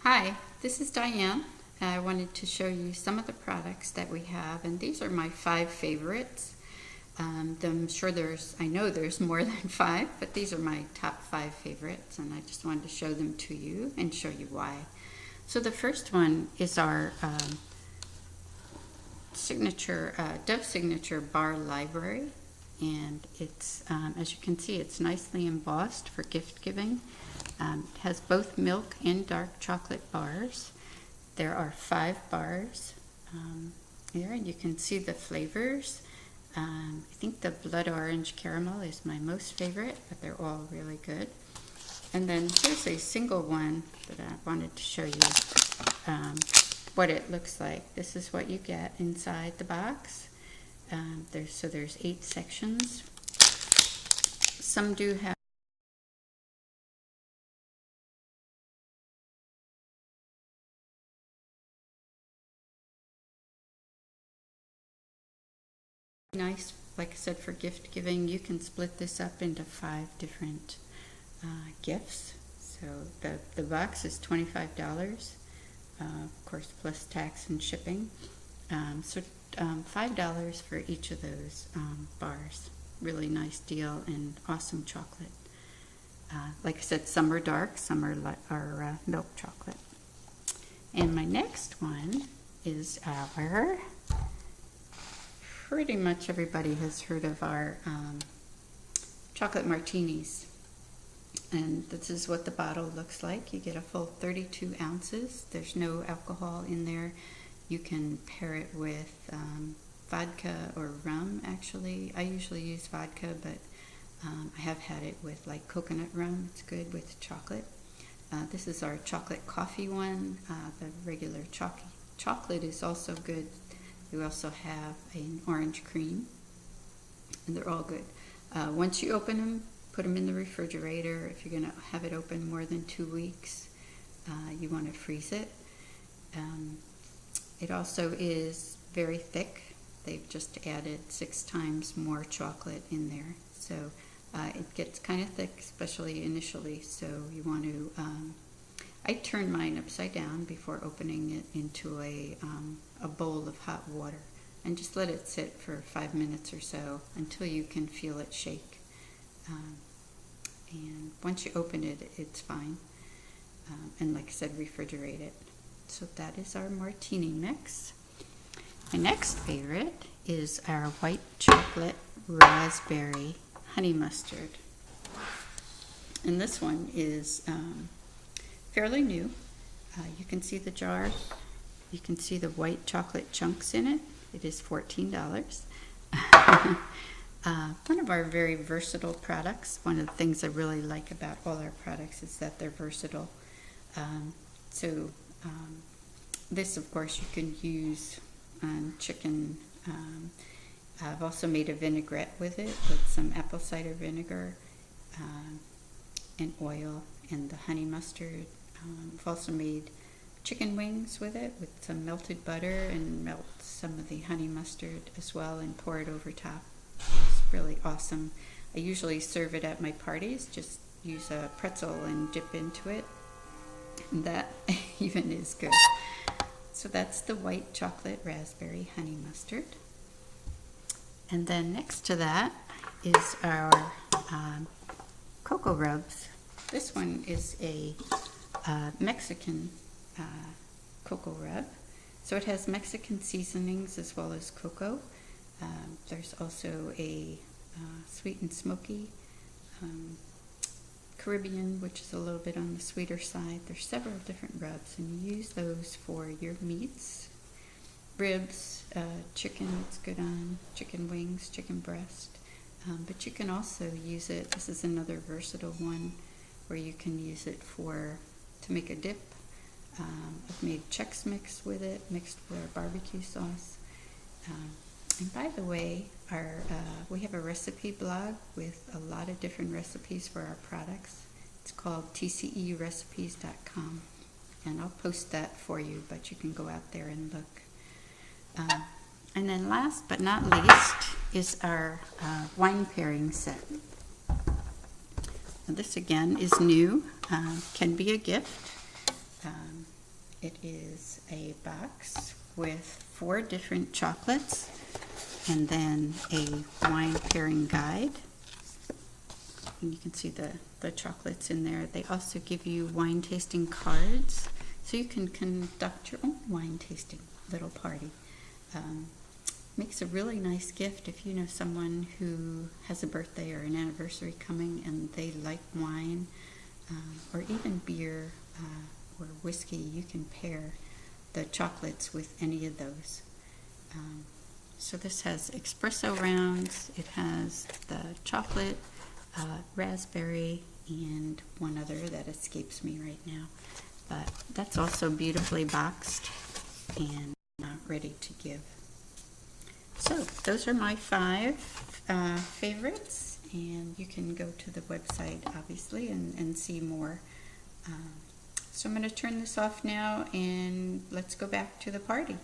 Hi, this is Diane. I wanted to show you some of the products that we have, and these are my 5 favorites. I know there's more than 5, but these are my top 5 favorites, and I just wanted to show them to you and show you why. So the first one is our Dove Signature Bar Library, and it's, as you can see, it's nicely embossed for gift giving. It has both milk and dark chocolate bars. There are 5 bars here, and you can see the flavors. I think the blood orange caramel is my most favorite, but they're all really good. And then here's a single one that I wanted to show you what it looks like. This is what you get inside the box. There's 8 sections. Some do have nice, like I said, for gift giving. You can split this up into 5 different gifts. So the box is $25, of course, plus tax and shipping. $5 for each of those bars. Really nice deal and awesome chocolate. Like I said, some are dark, some are milk chocolate. And my next one is our, pretty much everybody has heard of our chocolate martinis. And this is what the bottle looks like. You get a full 32 ounces. There's no alcohol in there. You can pair it with vodka or rum, actually. I usually use vodka, but I have had it with like coconut rum. It's good with chocolate. This is our chocolate coffee one. The regular chocolate is also good. We also have an orange cream, and they're all good. Once you open them, put them in the refrigerator. If you're going to have it open more than 2 weeks, you want to freeze it. It also is very thick. They've just added 6 times more chocolate in there. So it gets kind of thick, especially initially. So you want to, I turn mine upside down before opening it into a bowl of hot water and just let it sit for 5 minutes or so until you can feel it shake. And once you open it, it's fine. And like I said, refrigerate it. So that is our martini mix. My next favorite is our white chocolate raspberry honey mustard. And this one is fairly new. You can see the jar. You can see the white chocolate chunks in it. It is $14. One of our very versatile products. One of the things I really like about all our products is that they're versatile. This, of course, you can use on chicken. I've also made a vinaigrette with it, with some apple cider vinegar and oil and the honey mustard. I've also made chicken wings with it, with some melted butter, and melt some of the honey mustard as well and pour it over top. It's really awesome. I usually serve it at my parties, just use a pretzel and dip into it. And that even is good. So that's the white chocolate raspberry honey mustard. And then next to that is our Cocoa Rubs. This one is a Mexican cocoa rub. So it has Mexican seasonings as well as cocoa. There's also a sweet and smoky Caribbean, which is a little bit on the sweeter side. There's several different rubs, and you use those for your meats, ribs, chicken. It's good on chicken wings, chicken breast. But you can also use it. This is another versatile one where you can use it to make a dip. I've made Chex Mix with it, mixed with our barbecue sauce. And by the way, we have a recipe blog with a lot of different recipes for our products. It's called tcerecipes.com, and I'll post that for you, but you can go out there and look. And then last but not least is our wine pairing set. Now this again is new, can be a gift. It is a box with 4 different chocolates and then a wine pairing guide. And you can see the chocolates in there. They also give you wine tasting cards, so you can conduct your own wine tasting little party. Makes a really nice gift if you know someone who has a birthday or an anniversary coming and they like wine, or even beer or whiskey. You can pair the chocolates with any of those. So this has espresso rounds, it has the chocolate, raspberry, and one other that escapes me right now. But that's also beautifully boxed and ready to give. So those are my 5 favorites, and you can go to the website obviously and see more. So I'm going to turn this off now and let's go back to the party.